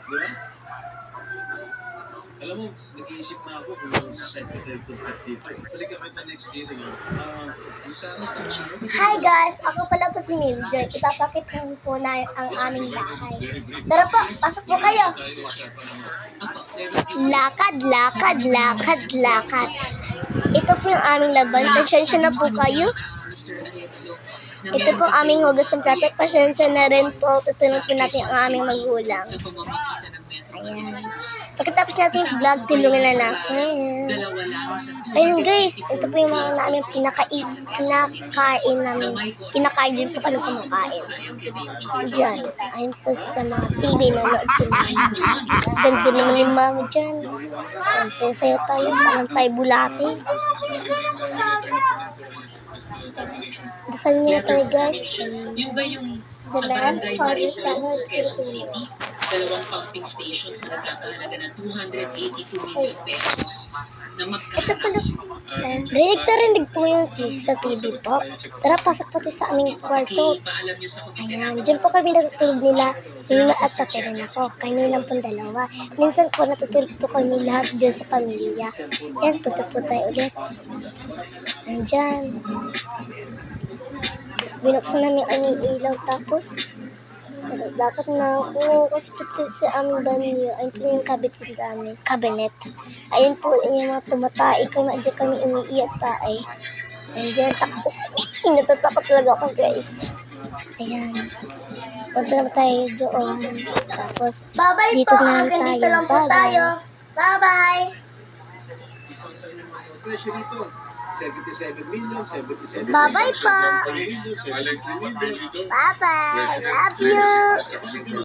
Di ba? Alam mo, nag-iisip na ako kung sa site ko tayo kung 35. Balik ka kita next year, nga. Hi guys! Ako pala po si Mildred. Ipapakita po na ang aming bahay. Tara po, pasok po kayo. Lakad, lakad, lakad, lakad. Ito po yung aming laban. Pasensya na po kayo. Ito po ang aming hugas ng plato. Pasensya na rin po. Tutulong po natin ang aming magulang. Ayan. Pagkatapos natin yung vlog, tulungan na natin. Ayun guys, ito po yung mga namin kinakain namin. Kinakain din po kami kumakain. Diyan. Ayun po sa mga TV nanonood sila. Ganda naman yung mama dyan. Ayun, sayo-sayo tayo. Parang tayo bulate. Dasal nyo na tayo guys. Yun ba yung sa Barangay Marillo sa Quezon City? 2 pumping stations na nagkakahalaga ng 282 million pesos na Rinig na rinig po yung sa TV po. Tara, pasok po tayo sa aming kwarto. Ayan, dyan po kami natutulog nila. Nina at pati rin ako. Kami lang pong dalawa. Minsan po natutulog po kami lahat dyan sa pamilya. Ayan, punta po tayo ulit. Andyan. Binuksan namin aming ilaw tapos dapat na ako kasi pati sa aming banyo. Ayun po yung cabinet. Ayun po yung mga tumatay kami. Diyan kami umiiyak tayo. Ayun, takot kami. Natatakot talaga ako guys. Ayan. Punta naman tayo doon. Tapos dito na tayo. Bye-bye. Bye-bye. 77 million, 77 Bye-bye po. million, 77 million. Bye-bye. Love you.